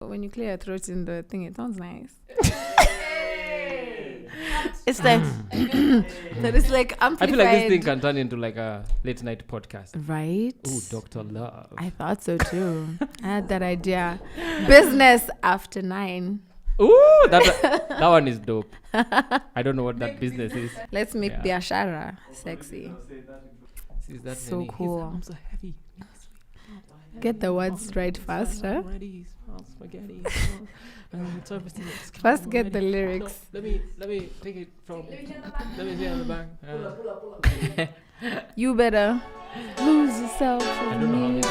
When you clear your throat in the thing, it sounds nice. It's like that is like amplified. I feel like this thing can turn into like a late night podcast. Right? Ooh, Dr. Love. I thought so too. I had that idea. Business after 9. Ooh, that one is dope. I don't know what that business is. Let's make biashara sexy. So cool. I'm so heavy. Get the words right faster. Spaghetti. First get the lyrics. No, let me take it from. Let me see on the back. You better lose yourself for the moment.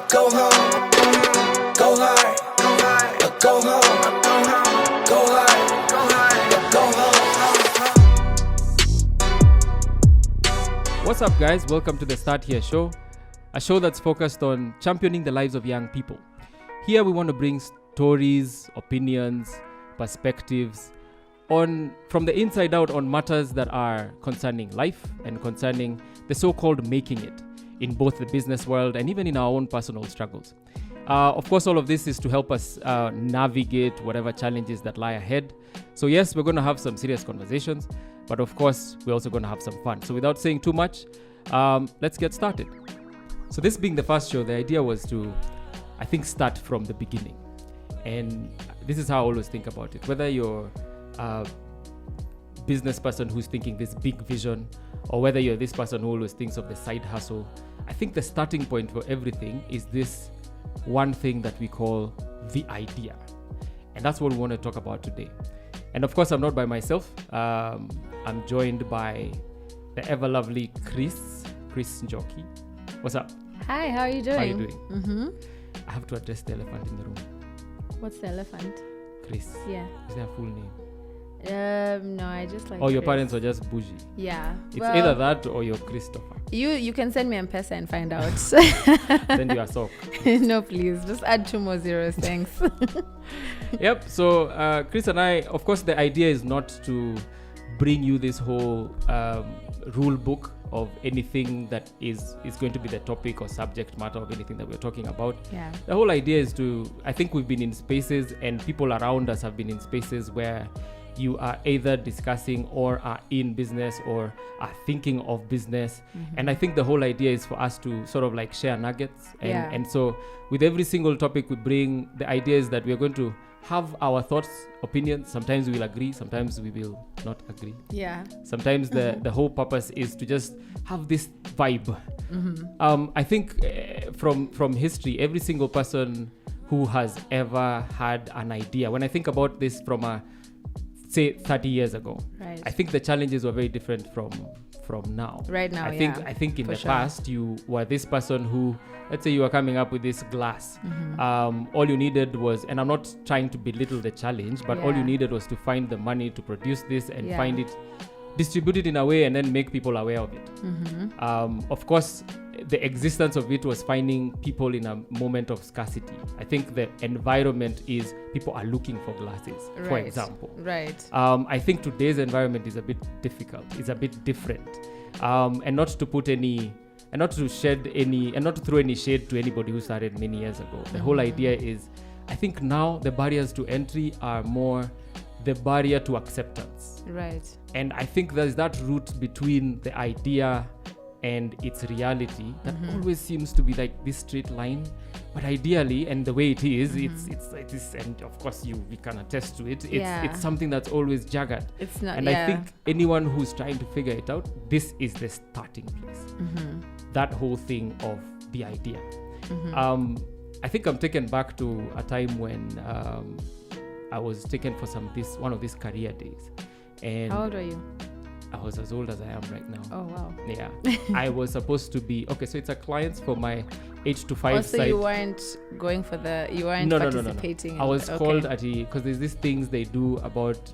Go home, go hard, go home, go hard, go home. What's up, guys? Welcome to the Start Here show, a show that's focused on championing the lives of young people. Here we want to bring stories, opinions, perspectives from the inside out on matters that are concerning life and concerning the so-called making it in both the business world and even in our own personal struggles. Of course, all of this is to help us navigate whatever challenges that lie ahead. So yes, we're going to have some serious conversations, but of course, we're also going to have some fun. So without saying too much, let's get started. So this being the first show, the idea was to, I think, start from the beginning. And this is how I always think about it. Whether you're a business person who's thinking this big vision, or whether you're this person who always thinks of the side hustle, I think the starting point for everything is this one thing that we call the idea. And that's what we want to talk about today. And of course, I'm not by myself. I'm joined by the ever lovely Cris Njoki. What's up? Hi, how are you doing? How are you doing? Mm-hmm. I have to address the elephant in the room. What's the elephant? Cris. Yeah. Is there a full name? No, I just like. Or your Cris. parents were just bougie. Yeah. It's either that or you're Christopher. You can send me M-Pesa and find out. Then you are Sok. No, please. Just add 2 more zeros. Thanks. Yep. So Cris and I, of course, the idea is not to bring you this whole rule book of anything that is going to be the topic or subject matter of anything that we're talking about. Yeah. The whole idea is I think we've been in spaces and people around us have been in spaces where you are either discussing or are in business or are thinking of business. Mm-hmm. And I think the whole idea is for us to sort of like share nuggets. And so with every single topic we bring, the idea is that we're going to have our thoughts, opinions. Sometimes we will agree, sometimes we will not agree. Yeah. Sometimes the whole purpose is to just have this vibe. Mm-hmm. I think from history, every single person who has ever had an idea, when I think about this from say 30 years ago, right, I think the challenges were very different from now. Right now, I think in the past you were this person who, let's say you were coming up with this glass. Mm-hmm. All you needed was, and I'm not trying to belittle the challenge, but all you needed was to find the money to produce this and find it, distribute it in a way, and then make people aware of it. Mm-hmm. Of course, the existence of it was finding people in a moment of scarcity. I think the environment is people are looking for glasses, for example. Right. I think today's environment is a bit difficult. It's a bit different. And not to put any, and not to shed any, and not to throw any shade to anybody who started many years ago. The whole idea is, I think now the barriers to entry are more the barrier to acceptance. Right. And I think there's that route between the idea and its reality that always seems to be like this straight line, but ideally, and the way it is, it's and of course we can attest to it. It's something that's always jagged. It's not, and I think anyone who's trying to figure it out, this is the starting place. That whole thing of the idea. I think I'm taken back to a time when I was taken for one of these career days. And how old are you? I was as old as I am right now. Oh, wow. Yeah. I was supposed to be, so it's a client for my 8 to 5 site. So you weren't going for you weren't participating? No. I was called because there's these things they do about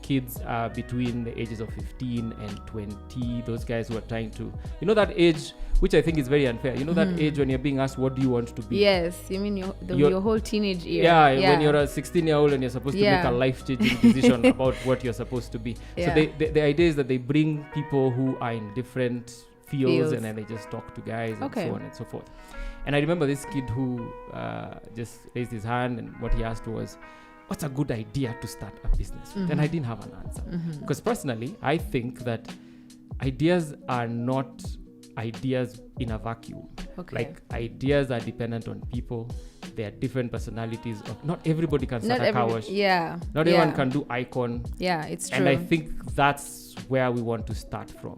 kids between the ages of 15 and 20. Those guys who are trying to, that age, which I think is very unfair. That age when you're being asked, what do you want to be? Yes. You mean your whole teenage year. Yeah, when you're a 16-year-old and you're supposed to make a life-changing decision about what you're supposed to be. Yeah. So the idea is that they bring people who are in different fields, and then they just talk to guys and so on and so forth. And I remember this kid who just raised his hand, and what he asked was, what's a good idea to start a business with? And I didn't have an answer. Because personally, I think that ideas are not ideas in a vacuum. Like, ideas are dependent on people. There are different personalities. Not everybody can start a car wash. Not everyone can do icon. It's true. And I think that's where we want to start from.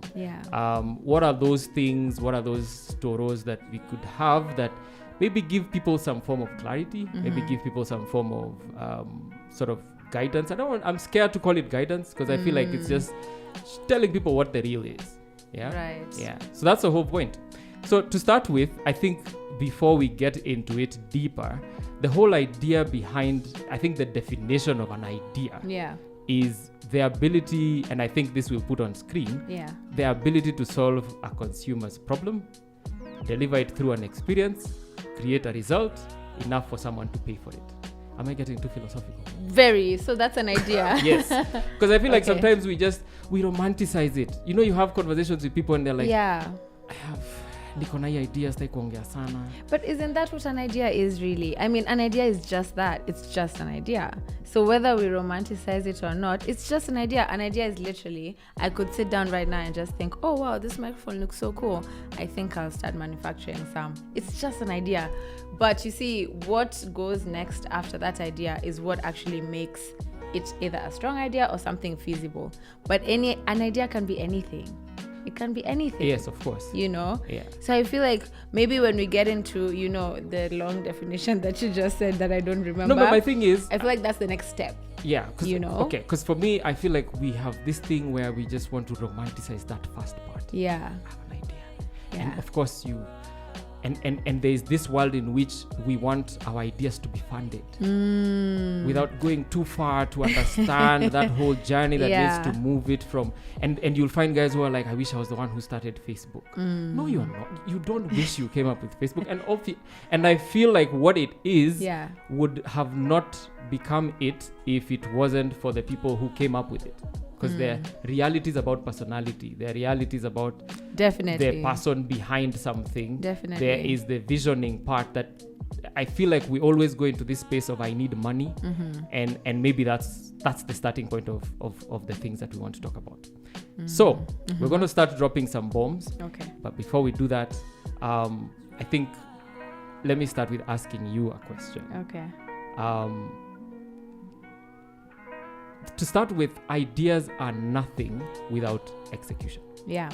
What are those things? What are those stories that we could have that maybe give people some form of clarity? Maybe give people some form of sort of guidance. I'm scared to call it guidance, because I feel like it's just telling people what the real is. So that's the whole point. So to start with, I think before we get into it deeper, the whole idea behind, I think the definition of an idea is the ability, and I think this will put on screen, the ability to solve a consumer's problem, deliver it through an experience, create a result enough for someone to pay for it. Am I getting too philosophical? Very. So that's an idea. Yes. Because I feel like sometimes we romanticize it. You know, you have conversations with people and they're like, I have niko na hii idea sitaki kuongea sana. But isn't that what an idea is really? I mean, an idea is just that. It's just an idea. So whether we romanticize it or not, it's just an idea. An idea is literally, I could sit down right now and just think, oh wow, this microphone looks so cool. I think I'll start manufacturing some. It's just an idea. But you see, what goes next after that idea is what actually makes it either a strong idea or something feasible. But an idea can be anything. It can be anything. Yes, of course. You know? So I feel like maybe when we get into, you know, the long definition that you just said that I don't remember. No, but my thing is, I feel like that's the next step. Yeah. You know? Okay, because for me, I feel like we have this thing where we just want to romanticize that first part. I have an idea. And of course, and there's this world in which we want our ideas to be funded without going too far to understand that whole journey that needs to move it from, and you'll find guys who are like, I wish I was the one who started Facebook. No, you're not. You don't wish you came up with Facebook. And I feel like what it is would have not become it if it wasn't for the people who came up with it. Because their reality is about personality. Their reality is about the person behind something. There is the visioning part that I feel like we always go into this space of I need money. And maybe that's the starting point of the things that we want to talk about. So we're going to start dropping some bombs. Okay. But before we do that, I think let me start with asking you a question. Okay. To start with, ideas are nothing without execution. Yeah.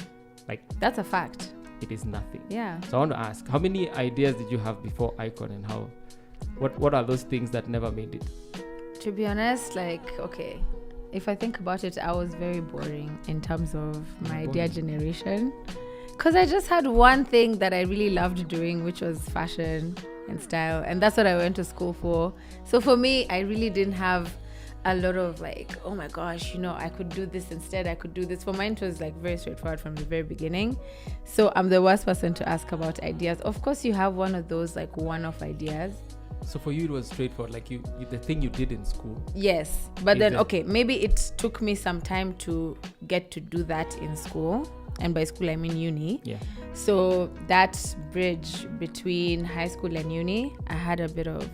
Like, that's a fact. It is nothing. Yeah. So I want to ask, how many ideas did you have before Icon, and what are those things that never made it? To be honest, like, okay, if I think about it, I was very boring in terms of my idea generation. Because I just had one thing that I really loved doing, which was fashion and style. And that's what I went to school for. So for me, I really didn't have a lot of like, oh my gosh, you know, I could do this instead, I could do this. For mine, it was like very straightforward from the very beginning. So I'm the worst person to ask about ideas. Of course, you have one of those like one-off ideas. So for you, it was straightforward, like you the thing you did in school. Yes, but then, okay, maybe it took me some time to get to do that in school. And by school, I mean uni. Yeah. So that bridge between high school and uni, I had a bit of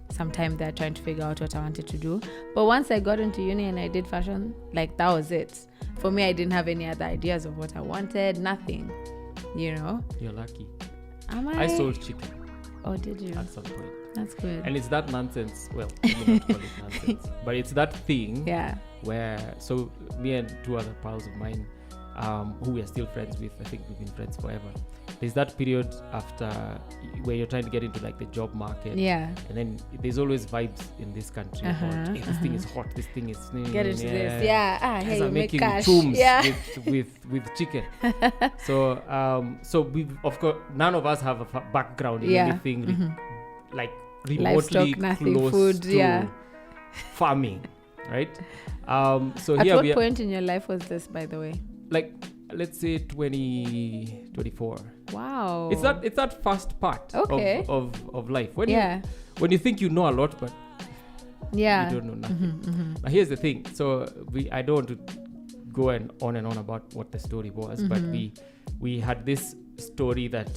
some time there trying to figure out what I wanted to do. But once I got into uni and I did fashion, like that was it. For me, I didn't have any other ideas of what I wanted, nothing, you know. You're lucky. Am I? I sold chicken. Oh, did you? At some point. That's good. And it's that nonsense, well, let me not call it nonsense, but it's that thing where, so me and two other pals of mine, who we are still friends with, I think we've been friends forever. There's that period after where you're trying to get into like the job market. Yeah. And then there's always vibes in this country about, hey, this thing is hot, this thing is... Get into this. Yeah. Guys hey, are making cash. tombs with chicken. So we've, of course, none of us have a background in anything like remotely livestock, close food, to farming, right? So at here what we are, point in your life was this, by the way? like, let's say 2024. Wow. It's that first part of life. When you think you know a lot, but you don't know nothing. Now here's the thing. So I don't want to go on and on about what the story was, but we had this story that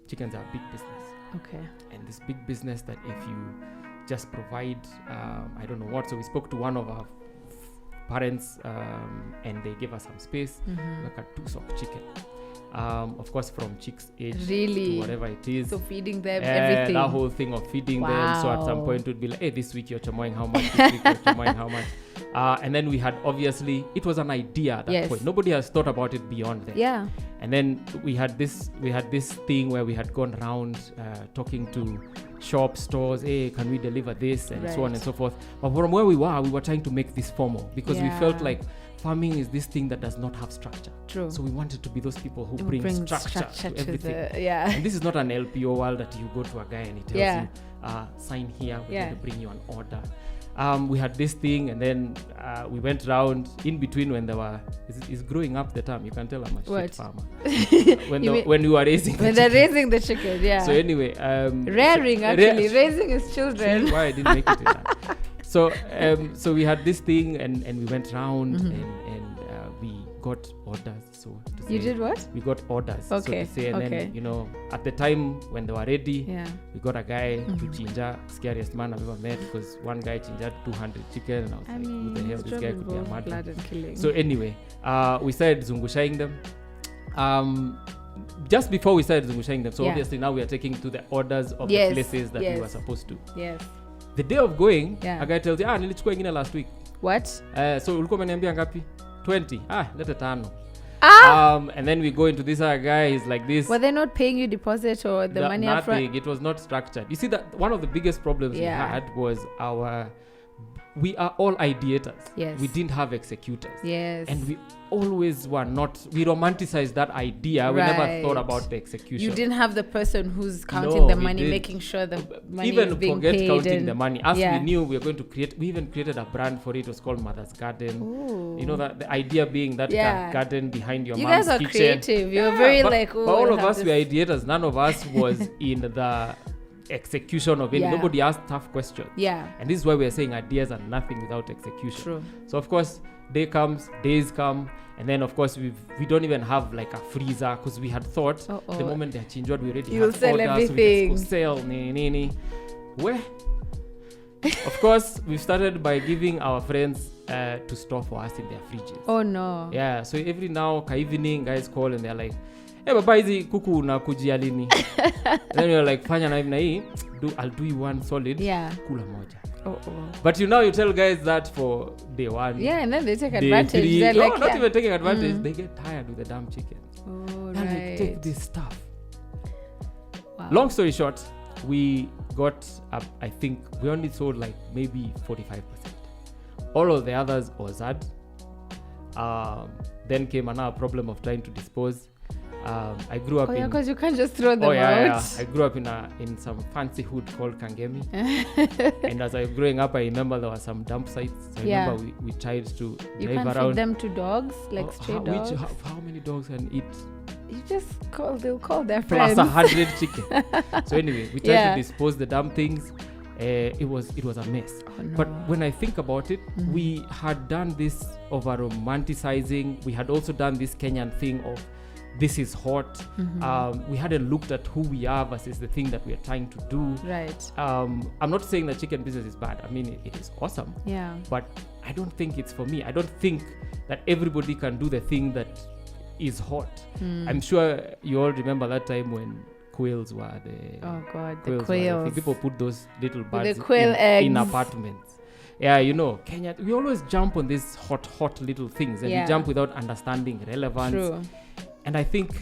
chickens are a big business. Okay. And this big business that if you just provide, I don't know what. So we spoke to one of our parents and they gave us some space, like a 2-sock chicken. Of course, from chicks age to whatever it is. So feeding them everything. That whole thing of feeding them. So at some point it would be like, hey, this week you're chamoying how much, this week you're chamoying how much. And then we had, obviously, it was an idea at that point. Nobody has thought about it beyond that. Yeah. And then we had this thing where we had gone around talking to shops, stores, hey, can we deliver this, and so on and so forth. But from where we were trying to make this formal, because we felt like farming is this thing that does not have structure. True. So we wanted to be those people who bring structure to everything. And this is not an LPO world that you go to a guy and he tells you, sign here, we're going to bring you an order. We had this thing, and then we went around in between when there were is growing up the term. You can tell I'm a shit farmer. when we were raising when they're raising the chicken, So anyway, raising his children. See why I didn't make it in that. So we had this thing, and we went around and we got orders. So to say, you did what? We got orders. Okay. So to say, and then at the time when they were ready, we got a guy to chinja, scariest man I've ever met, because one guy chinja 200 chicken, and I was like, who the hell, this guy could be a madman. So anyway, we started zungushaing them. Just before we started zungushaing them, so obviously now we are taking to the orders of the places that we were supposed to. Yes. The day of going, a guy tells you, nilichukua ingine last week. What? So ulikuwa umeniambia ngapi? 20. Leta 5. And then we go into this other guy, he's like this. Were they not paying you deposit or the money up front? Nothing. It was not structured. You see, that one of the biggest problems we had was we are all ideators. Yes. We didn't have executors. Yes. And we always were not, we romanticized that idea. We never thought about the execution. You didn't have the person who's counting the money, making sure the money is being paid. Even forget counting the money. As we knew we were going to create, we even created a brand for it. It was called Mother's Garden. Ooh. You know, that the idea being that garden behind your mom's kitchen. You guys are creative. You're very but all of us were ideators. None of us was in the execution of it. Nobody asked tough questions. And this is why we're saying ideas are nothing without execution. True. So of course, days come, and then of course we don't even have like a freezer, because we had thought the moment they're changed, we already have sell orders, everything. So we just go sell. Where? Of course, we've started by giving our friends to store for us in their fridges. Oh no. Yeah, so every now evening guys call and they're like, hey baba, hizi kuku unakujia lini? Then you're like, fanya na hii, I'll do you one solid, kula moja. But you tell guys that for day 1. Yeah, and then they take advantage. They're not even taking advantage. They get tired with the damn chicken. Oh, they're like, take this stuff. Wow. Long story short, we got up, I think we only sold like maybe 45%. All of the others was had. Then came another problem of trying to dispose. I grew up in... because you can't just throw them out. I grew up in some fancy hood called Kangemi. And as I was growing up, I remember there were some dump sites. So I remember we tried to you drive can't around. Feed them to dogs, like stray dogs? How many dogs can eat? You just they'll call their friends. Plus 100 chicken. So anyway, we tried to dispose the damn things. It was a mess. Oh, no. But when I think about it, we had done this over romanticizing. We had also done this Kenyan thing of this is hot. We hadn't looked at who we are versus the thing that we are trying to do. Right. I'm not saying that chicken business is bad. I mean, it is awesome. Yeah. But I don't think it's for me. I don't think that everybody can do the thing that is hot. I'm sure you all remember that time when quails were the... Oh God, the quails. People put those little birds the quail eggs in apartments. Yeah, Kenya, we always jump on these hot little things, and we jump without understanding relevance. True. And I think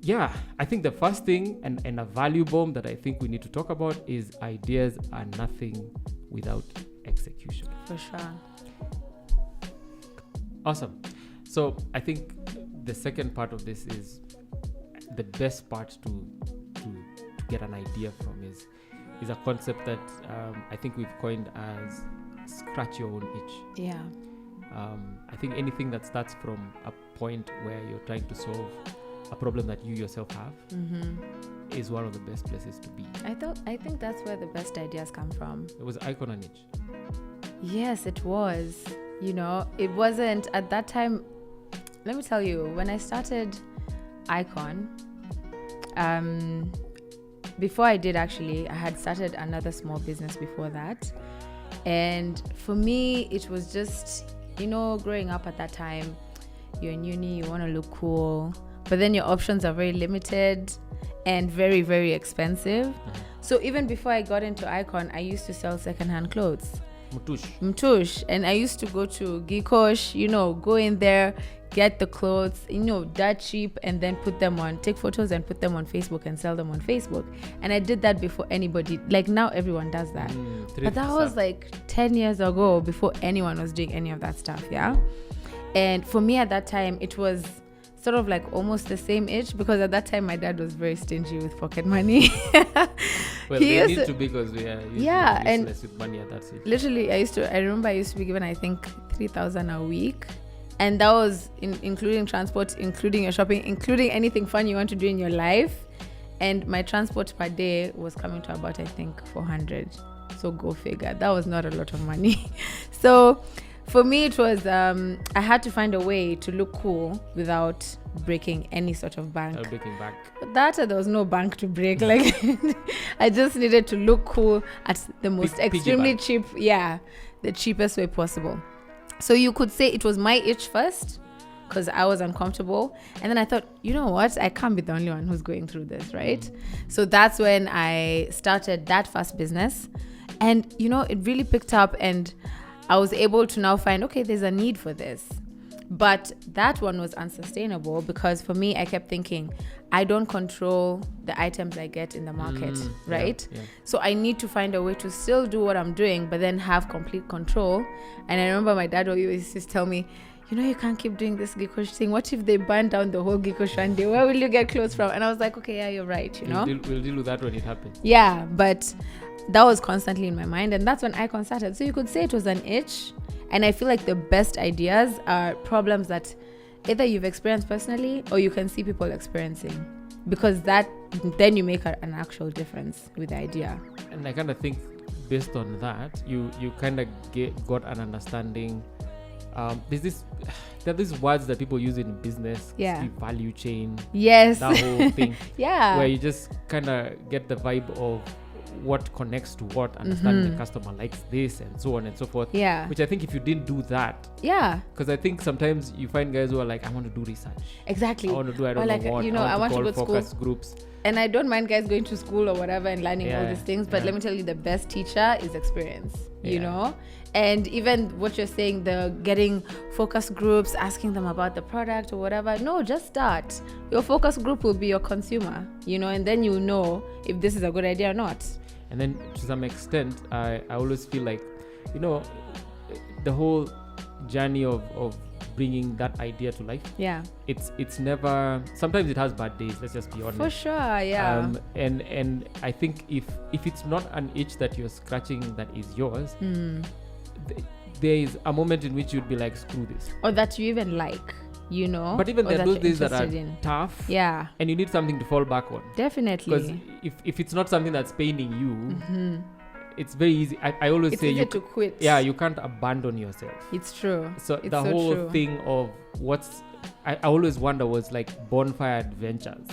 the first thing and a value bomb that I think we need to talk about is ideas are nothing without execution. For sure. Awesome. So I think the second part of this is the best part to get an idea from is a concept that I think we've coined as scratch your own itch. Yeah. I think anything that starts from a point where you're trying to solve a problem that you yourself have is one of the best places to be. I think that's where the best ideas come from. It was Icon and Itch. Yes, it was. you know, it wasn't at that time. Let me tell you, when I started Icon, before I did actually, I had started another small business before that. And for me, it was just, you know, growing up at that time, you're in uni, you want to look cool, but then your options are very limited and very, very expensive. So even before I got into Icon, I used to sell secondhand clothes. Mtush. And I used to go to Gikosh, you know, go in there, get the clothes, you know, that cheap, and then take photos and put them on Facebook and sell them on Facebook. And I did that before anybody, like now everyone does that. But that was like 10 years ago, before anyone was doing any of that stuff, yeah? And for me at that time, it was sort of like almost the same age, because at that time my dad was very stingy with pocket money. Well, they need to, because we are useless with money at that age. Literally, I remember I used to be given, I think, 3,000 a week, and that was including transport, including your shopping, including anything fun you want to do in your life. And my transport per day was coming to about, I think, 400. So go figure. That was not a lot of money. So for me, it was I had to find a way to look cool without breaking any sort of bank. Breaking bank. But there was no bank to break. Like I just needed to look cool at the most extremely cheap, the cheapest way possible. So you could say it was my itch first, because I was uncomfortable, and then I thought, you know what, I can't be the only one who's going through this, right? So that's when I started that first business, and you know, it really picked up, and I was able to now find, okay, there's a need for this. But that one was unsustainable, because for me, I kept thinking, I don't control the items I get in the market, right? Yeah. So I need to find a way to still do what I'm doing, but then have complete control. And I remember my dad always used to tell me, you know, you can't keep doing this Gikosh thing. What if they burn down the whole Gikosh one day? Where will you get clothes from? And I was like, okay, yeah, you're right, you know? We'll deal with that when it happens. Yeah, but that was constantly in my mind, and that's when Icon started. So you could say it was an itch. And I feel like the best ideas are problems that either you've experienced personally or you can see people experiencing, because then you make an actual difference with the idea. And I kind of think based on that, you kind of got an understanding. There are these words that people use in business, value chain, that whole thing, where you just kind of get the vibe of what connects to what, understanding the customer likes this and so on and so forth, which I think if you didn't do that, because I think sometimes you find guys who are like, I want to do research, exactly, I want to do I want to go to focus groups, and I don't mind guys going to school or whatever and learning all these things, but let me tell you, the best teacher is experience, you know. And even what you're saying, the getting focus groups, asking them about the product or whatever, no, just start. Your focus group will be your consumer, you know, and then you know if this is a good idea or not. And then to some extent, I always feel like, you know, the whole journey of bringing that idea to life, it's never, sometimes it has bad days, let's just be honest. For sure, and I think if it's not an itch that you're scratching that is yours, there is a moment in which you'd be like, screw this, or that you even like, you know. But even there are those days that are tough, and you need something to fall back on. Definitely. Because if it's not something that's paining you, it's very easy. I always say you to quit. Yeah, you can't abandon yourself. It's true. So it's the whole thing of I always wonder was like bonfire adventures.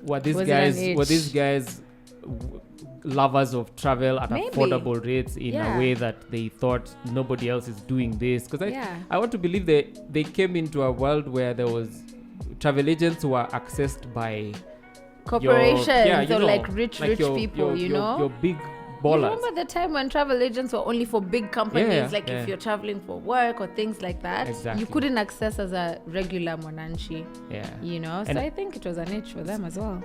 Were these guys lovers of travel at affordable rates in a way that they thought nobody else is doing this? Because I want to believe they came into a world where there was travel agents who are accessed by corporations or like rich people, you know, your big ballers. You remember the time when travel agents were only for big companies, if you're traveling for work or things like that, you couldn't access as a regular mwananchi, you know. So I think it was a niche for them as well.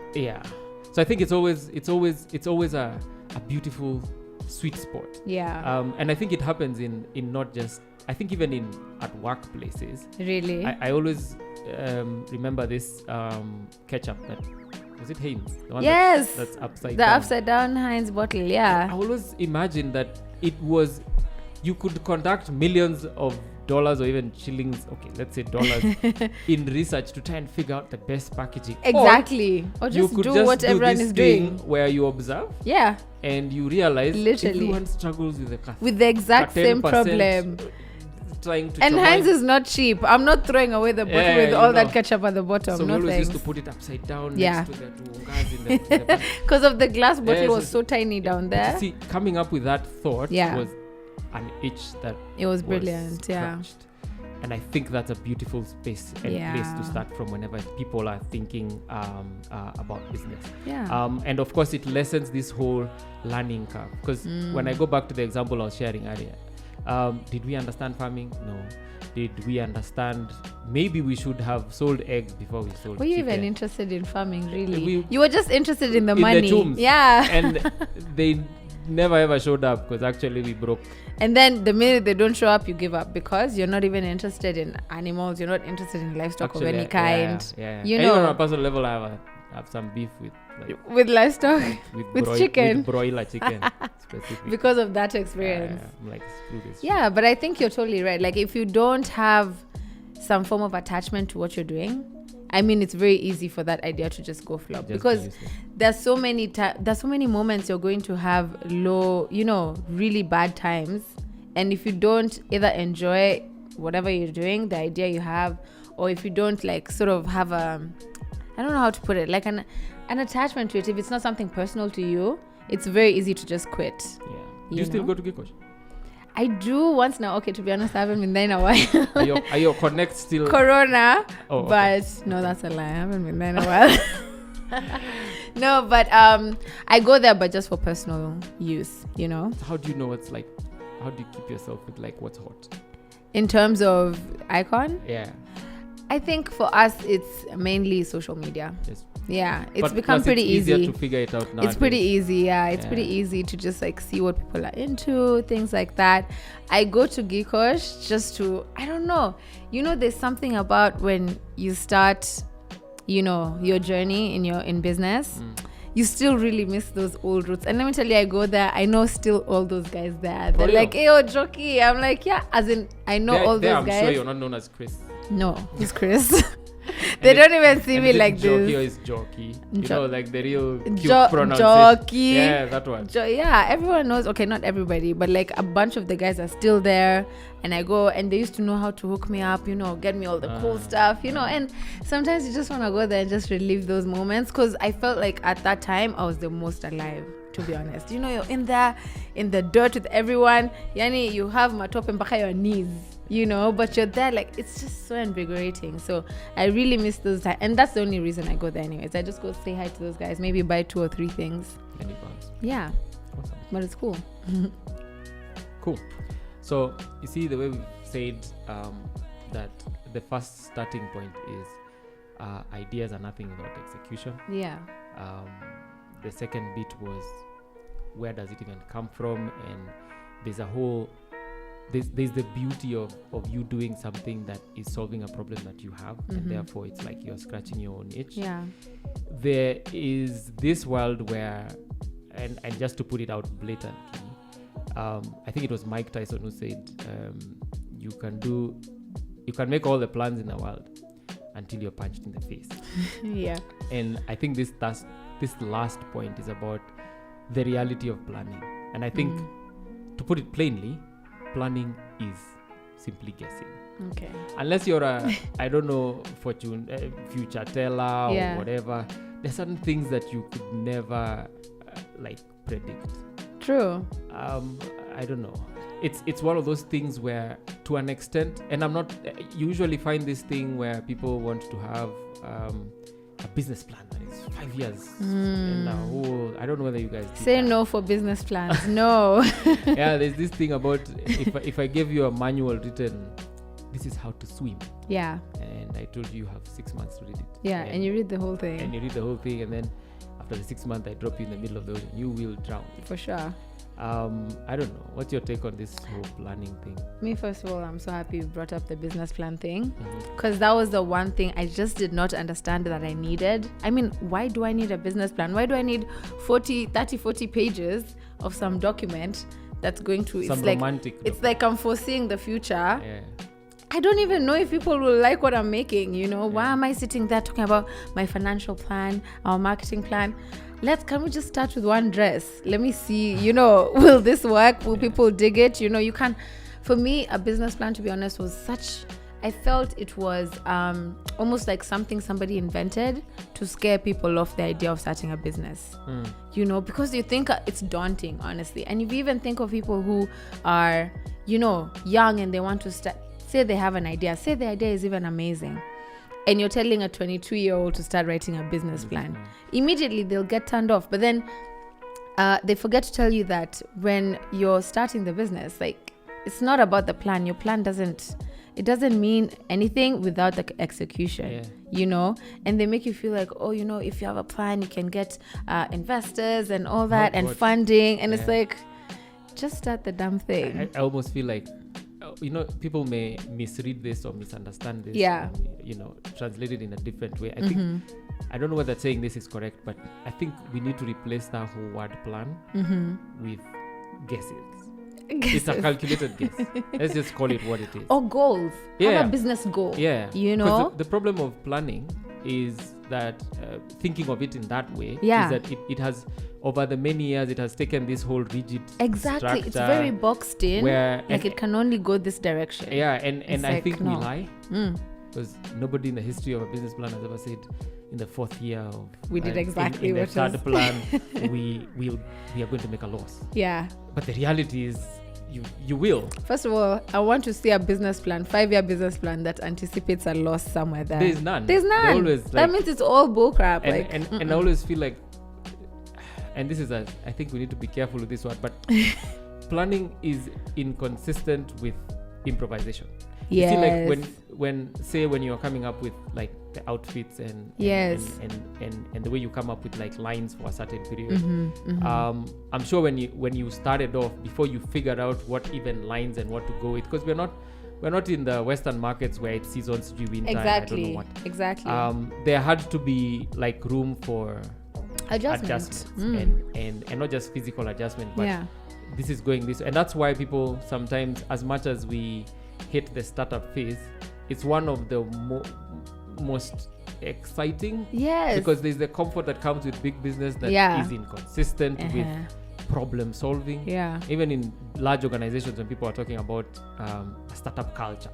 So I think it's always a beautiful sweet spot. And I think it happens in not just, I think even at workplaces. Really? I always remember this ketchup that, was it Heinz? The one that's upside down. The upside down Heinz bottle, I always imagine that it was, you could conduct millions of dollars or even shillings, okay, let's say dollars, in research to try and figure out the best packaging. Exactly. Or just do what everyone is doing. Where you observe. And you realize everyone struggles with the exact same problem. trying to. And Heinz is not cheap. I'm not throwing away the bottle with all that ketchup at the bottom. So no we always thanks. used to put it upside down next to the tuungas in the because of the glass bottle was so tiny down there. See, coming up with that thought was an itch that it was brilliant. Scratched. And I think that's a beautiful space and place to start from whenever people are thinking about business. And of course, it lessens this whole learning curve. Because when I go back to the example I was sharing earlier, did we understand farming? No. Did we understand maybe we should have sold eggs before we sold Were you chicken? even interested in farming, really? You were just interested in the money. The tombs. Yeah. And they never ever showed up because actually we broke. And then the minute they don't show up, you give up because you're not even interested in animals. You're not interested in livestock of any kind. You know, even on a personal level, I have some beef with livestock, with chicken, with broiler chicken, specifically because of that experience. I'm like, screw this. Yeah, but I think you're totally right. Like, if you don't have some form of attachment to what you're doing, I mean, it's very easy for that idea to just go flop because there's so many moments you're going to have low, really bad times. And if you don't either enjoy whatever you're doing, the idea you have, or if you don't like sort of have I don't know how to put it, like an attachment to it, if it's not something personal to you, it's very easy to just quit. Yeah. Do you still go to Gikosh? I do once now. Okay, to be honest, I haven't been there in a while. Are your connect still? Corona. Oh, okay. But no, that's a lie. I haven't been there in a while. No, but I go there, but just for personal use, How do you know what's like? How do you keep yourself with like what's hot? In terms of icon? Yeah. I think for us, it's mainly social media. Yes. Yeah, it's become pretty easy. It's easier to figure it out now. It's pretty easy, yeah. It's pretty easy to just like see what people are into, things like that. I go to Gikosh just to, I don't know. There's something about when you start, your journey in business. You still really miss those old roots. And let me tell you, I go there, I know still all those guys there. They're like, hey, Njoki. I'm like, yeah, as in, I know all those guys. I'm sure you're not known as Cris. No, who's Cris? They don't even see me like Njoki this. Or is Njoki? Like the real cute pronunciation. Njoki. Yeah, that one. Yeah, everyone knows. Okay, not everybody, but like a bunch of the guys are still there. And I go, and they used to know how to hook me up, get me all the cool stuff, And sometimes you just want to go there and just relive those moments. Because I felt like at that time, I was the most alive, to be honest. You're in there, in the dirt with everyone. Yani, you have matope mpaka your knees. But you're there, like, it's just so invigorating. So I really miss those times. And that's the only reason I go there anyways. I just go say hi to those guys, maybe buy 2 or 3 things. Yeah. Awesome. But it's cool. Cool. So, you see, the way we said that the first starting point is ideas are nothing without execution. Yeah. The second bit was where does it even come from? And there's a whole... There's the beauty of you doing something that is solving a problem that you have, and therefore it's like you're scratching your own itch. Yeah. There is this world where, and just to put it out blatantly, I think it was Mike Tyson who said, you can make all the plans in the world until you're punched in the face. Yeah. And I think this last point is about the reality of planning. And I think, to put it plainly, planning is simply guessing. Okay. Unless you're a, I don't know, future teller or whatever, there's certain things that you could never predict. True. I don't know. It's one of those things where, to an extent, and you usually find this thing where people want to have a business plan that is 5 years and a whole, I don't know whether you guys say no for business plans. No. Yeah, there's this thing about if I gave you a manual written, this is how to swim. Yeah. And I told you have 6 months to read it. Yeah, and you read the whole thing. And you read the whole thing, and then after the 6 months I drop you in the middle of the ocean, you will drown. For sure. I don't know. What's your take on this whole planning thing? Me, first of all, I'm so happy you brought up the business plan thing, because that was the one thing I just did not understand that I needed. I mean, why do I need a business plan? Why do I need 40 pages of some document that's going to... Some romantic document. It's like I'm foreseeing the future. Yeah. I don't even know if people will like what I'm making, Why am I sitting there talking about my financial plan, our marketing plan? Can we just start with one dress? Let me see, will this work? Will people dig it? You can, For me, a business plan, to be honest, was I felt it was almost like something somebody invented to scare people off the idea of starting a business. You know, because you think it's daunting, honestly. And if you even think of people who are, you know, young and they want to start, say they have an idea, say the idea is even amazing, and you're telling a 22-year-old to start writing a business plan, immediately they'll get turned off. But then they forget to tell you that when you're starting the business, like, it's not about the plan. Your plan doesn't mean anything without the execution, you know? And they make you feel like, oh, you know, if you have a plan, you can get investors and all that and funding. And it's like, just start the damn thing. I almost feel like, you know, people may misread this or misunderstand this. You know, translate it in a different way. I think, I don't know whether saying this is correct, but I think we need to replace that whole word plan with guesses. It's a calculated guess. Let's just call it what it is. Or goals. Have a business goal. You know? The problem of planning is that thinking of it in that way is that it has, over the many years, it has taken this whole rigid structure. It's very boxed in. Where, like, it can only go this direction. And I think we lie. Because nobody in the history of a business plan has ever said, in the fourth year of we did exactly in what the third plan we are going to make a loss. But the reality is you will. First of all, I want to see a business plan, 5-year business plan that anticipates a loss somewhere there. There's none. Always, that means it's all bullcrap. And I always feel like, and this is I think we need to be careful with this one, but planning is inconsistent with improvisation. You see, like when you're coming up with like the outfits and the way you come up with like lines for a certain period. I'm sure when you started off, before you figured out what even lines and what to go with, because we're not in the Western markets where it's seasons, winter, I don't know what. Exactly. There had to be like room for adjustments and not just physical adjustment, but this is going this, and that's why people sometimes, as much as we hate the startup phase, it's one of the most exciting, because there's the comfort that comes with big business that is inconsistent with problem solving. Even in large organizations, when people are talking about a startup culture,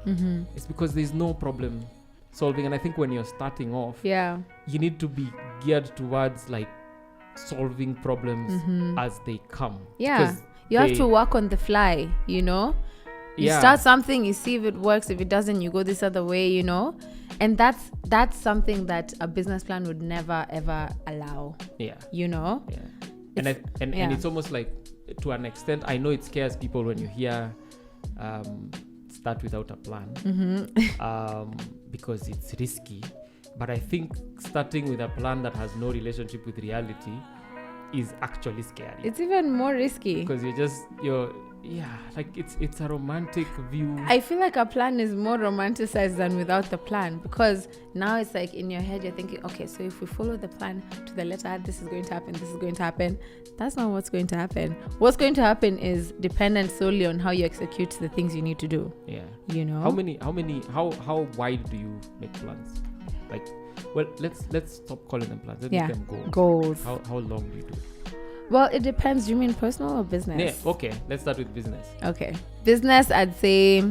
it's because there's no problem solving. And I think when you're starting off, you need to be geared towards like solving problems as they come. You have to work on the fly, you know. You start something, you see if it works. If it doesn't, you go this other way, you know. And that's something that a business plan would never ever allow. You know. And it's almost like, to an extent, I know it scares people when you hear start without a plan, because it's risky. But I think starting with a plan that has no relationship with reality is actually scary. It's even more risky because you're like it's a romantic view. I feel like a plan is more romanticized than without the plan, because now it's like in your head you're thinking, okay, so if we follow the plan to the letter, this is going to happen, this is going to happen. That's not what's going to happen. What's going to happen is dependent solely on how you execute the things you need to do. You know, how wide do you make plans? Like, well, let's stop calling them plans. Let's make them goals. How long do you do? Well, it depends. Do you mean personal or business? Okay, let's start with business. Okay, business, I'd say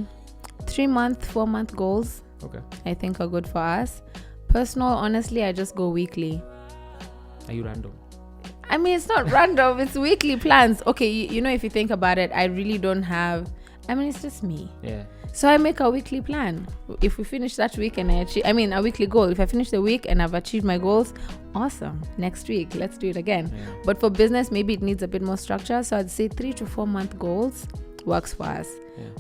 3-month, 4-month goals. Okay, I think are good for us. Personal, honestly, I just go weekly. Are you random? I mean, it's not random. It's weekly plans. Okay, you know, if you think about it, I really don't have. I mean, it's just me. So I make a weekly plan. If we finish that week and a weekly goal. If I finish the week and I've achieved my goals, awesome. Next week, let's do it again. But for business, maybe it needs a bit more structure. So I'd say 3 to 4 month goals works for us.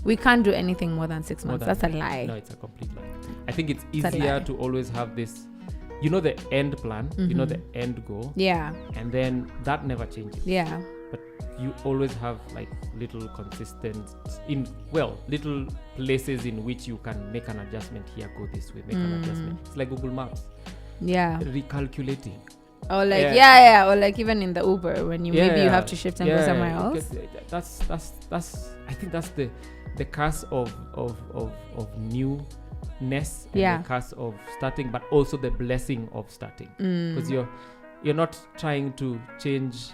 We can't do anything more than 6 months. That's a lie. No, it's a complete lie. I think it's easier to always have this, you know, the end plan, you know, the end goal. And then that never changes. But you always have like little little places in which you can make an adjustment here, go this way, make an adjustment. It's like Google Maps. Recalculating. Or like or like even in the Uber when you you have to shift and go somewhere else. That's I think that's the curse of newness and the curse of starting, but also the blessing of starting, because you're not trying to change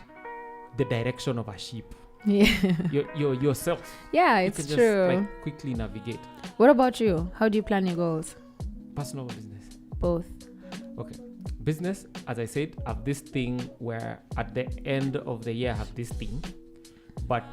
the direction of a ship. Yeah. You're yourself. Yeah, You it's can just true. like quickly navigate. What about you? How do you plan your goals? Personal or business? Both. Okay. Business, as I said, I have this thing where at the end of the year I have this thing, but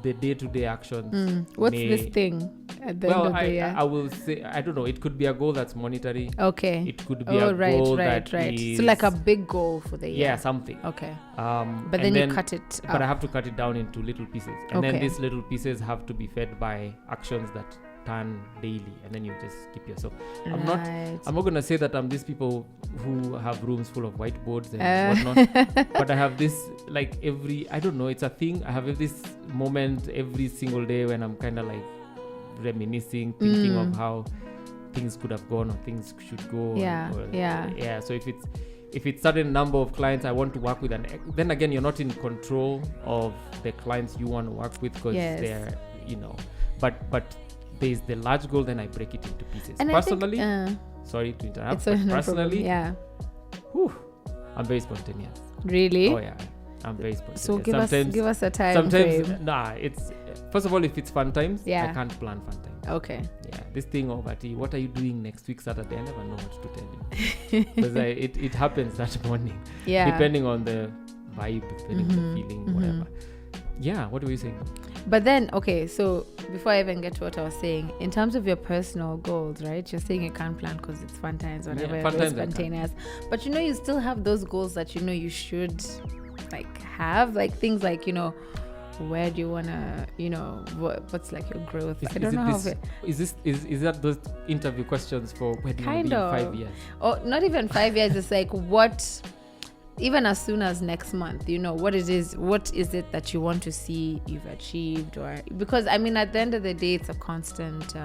the day-to-day actions. What's may- this thing at the Well, end of the year? I will say, I don't know. It could be a goal that's monetary. Okay. It could be a goal that is, So like a big goal for the year. yeah, something. Okay. But But then you cut it But I up. have to cut it down into little pieces, and then Okay. these little pieces have to be fed by actions that turn daily, and then you just keep yourself. I'm not gonna say that I'm these people who have rooms full of whiteboards and whatnot, but I have this like I don't know, it's a thing. I have this moment every single day when I'm kind of like reminiscing, thinking of how things could have gone or things should go. Yeah, yeah. So if it's certain number of clients I want to work with, and then again, you're not in control of the clients you want to work with because Yes. they're, but there's the large goal, then I break it into pieces. And Personally, I think, sorry to interrupt, it's but no problem. personally, Yeah. I'm very spontaneous. Really? Oh yeah, I'm very spontaneous. So give us a time sometimes frame. it's first of all, if it's fun times, Yeah. I can't plan fun times. Okay. Yeah, this thing of what are you doing next week Saturday? I never know what to tell you because it happens that morning. Yeah. Depending on the vibe, depending on the feeling, whatever. Yeah, what were you saying? But then, okay, so before I even get to what I was saying, in terms of your personal goals, right? You're saying you can't plan because it's fun times, whatever, Yeah, fun it's times I can. spontaneous. But you still have those goals that you should like have, like things like, where do you wanna, what's like your growth? I don't know how. Is that those interview questions for where do you want to Kind be in of. 5 years? Or not even 5 years. It's like what, even as soon as next month, what it is. What is it that you want to see you've achieved? Or because at the end of the day, it's a constant.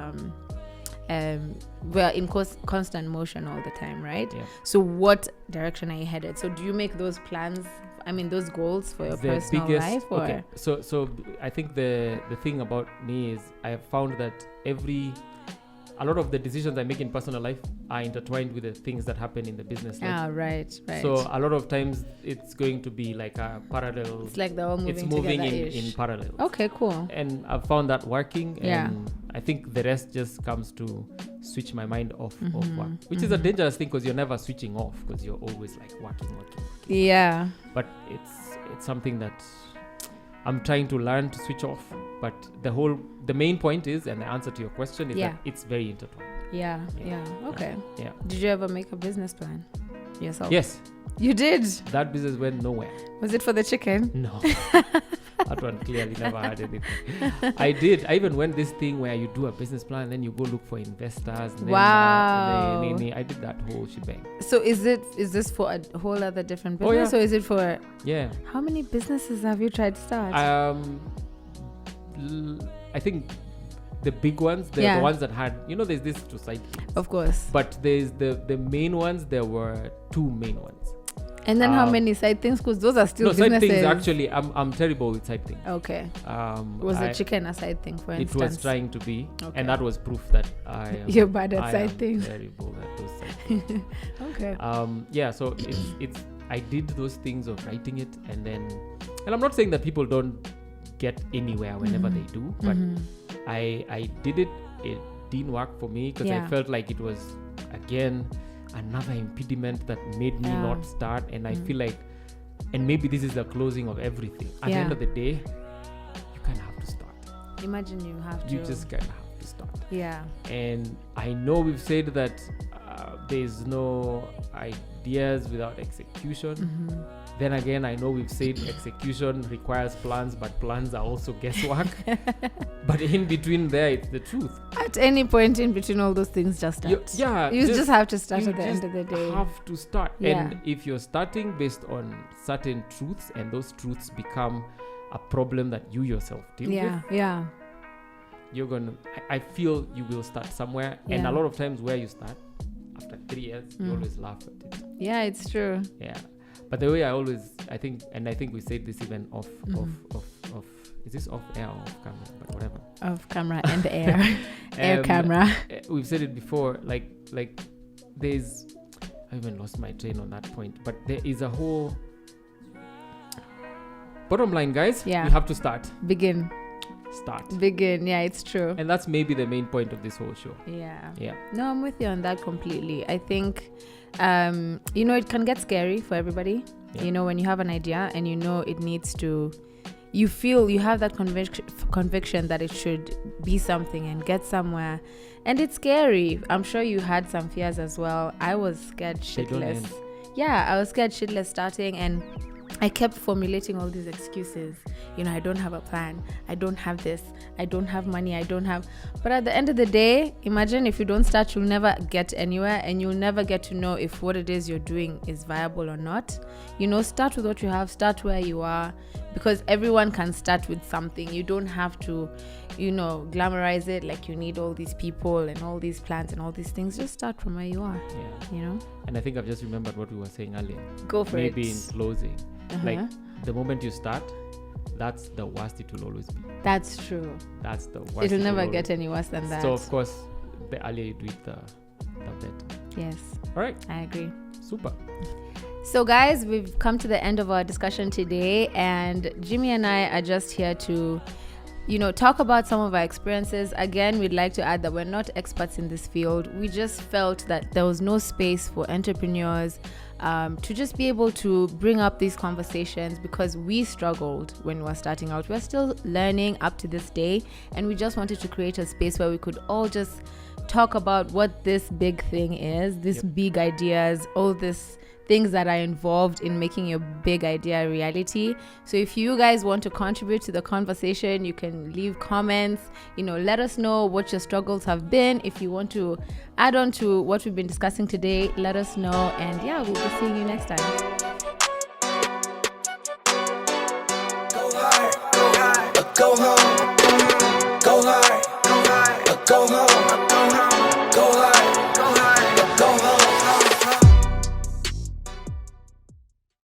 We're in constant motion all the time, right? Yeah. So what direction are you headed? So do you make those plans? Those goals for your personal life, or okay. So I think the thing about me is I have found that a lot of the decisions I make in personal life are intertwined with the things that happen in the business life. Right. So a lot of times it's going to be like a parallel. It's like they're all moving It's moving together-ish. in parallel. Okay, cool. And I've found that working. Yeah. And I think the rest just comes to switch my mind off work, which is a dangerous thing because you're never switching off because you're always like working. Yeah. But it's something that I'm trying to learn to switch off. But the main point is, and the answer to your question is that it's very intertwined. Yeah. Okay. Yeah. Did you ever make a business plan yourself? Yes. You did? That business went nowhere. Was it for the chicken? No. That one clearly never had anything. I even went this thing where you do a business plan and then you go look for investors. And Wow. Then, I did that whole shebang. So is this for a whole other different business? yeah. Or is it for... Yeah. How many businesses have you tried to start? I think the big ones, the ones that had, there's this two side things. Of course. But there's the main ones. There were two main ones. And then how many side things? Because those are still side businesses. things actually. I'm terrible with side things. Okay. Was the chicken a side thing, for instance? It was trying to be, Okay. and that was proof that I am. You're bad at I side am things. Terrible at those side things. Okay. So it's I did those things of writing it, and I'm not saying that people don't get anywhere whenever they do, but I did it. It didn't work for me because I felt like it was again another impediment that made me not start, and I feel like, and maybe this is the closing of everything. At the end of the day, you kind of have to start. Imagine you have to. You just kind of have to start. Yeah. And I know we've said that there's no ideas without execution. Then again, I know we've said execution requires plans, but plans are also guesswork. But in between there, it's the truth. At any point in between all those things, just start. You just have to start at the end of the day. You have to start. Yeah. And if you're starting based on certain truths, and those truths become a problem that you yourself deal with, Yeah. you're gonna. I feel you will start somewhere, and Yeah. a lot of times where you start after 3 years, you always laugh at it. Yeah, it's true. Yeah, but the way I think we said this even off. Is this off air or off camera? But whatever. Off camera and air, air camera. We've said it before. Like there's. I even lost my train on that point. But there is a whole bottom line, guys, Yeah. you have to start. Begin. Yeah, it's true. And that's maybe the main point of this whole show. Yeah. No, I'm with you on that completely. I think, it can get scary for everybody. Yeah. When you have an idea and it needs to, you feel you have that conviction that it should be something and get somewhere. And it's scary. I'm sure you had some fears as well. I was scared shitless. Yeah, I was scared shitless starting, and I kept formulating all these excuses. I don't have a plan. I don't have this. I don't have money. But at the end of the day, imagine if you don't start, you'll never get anywhere, and you'll never get to know if what it is you're doing is viable or not. Start with what you have. Start where you are, because everyone can start with something. You don't have to, glamorize it like you need all these people and all these plans and all these things. Just start from where you are. Yeah. And I think I've just remembered what we were saying earlier. Go for it. Maybe in closing. Like, the moment you start, that's the worst it will always be. That's true. That's the worst. It'll never get any worse than that. So, of course, the earlier you do it, the better. Yes. All right. I agree. Super. So, guys, we've come to the end of our discussion today, and Jimmy and I are just here to, talk about some of our experiences. Again, we'd like to add that we're not experts in this field. We just felt that there was no space for entrepreneurs to just be able to bring up these conversations, because we struggled when we were starting out. We're still learning up to this day, and we just wanted to create a space where we could all just talk about what this big thing is, these big ideas, all these things that are involved in making your big idea a reality. So if you guys want to contribute to the conversation, you can leave comments, let us know what your struggles have been. If you want to add on to what we've been discussing today, let us know. And yeah, we'll be seeing you next time. Go hard, go home.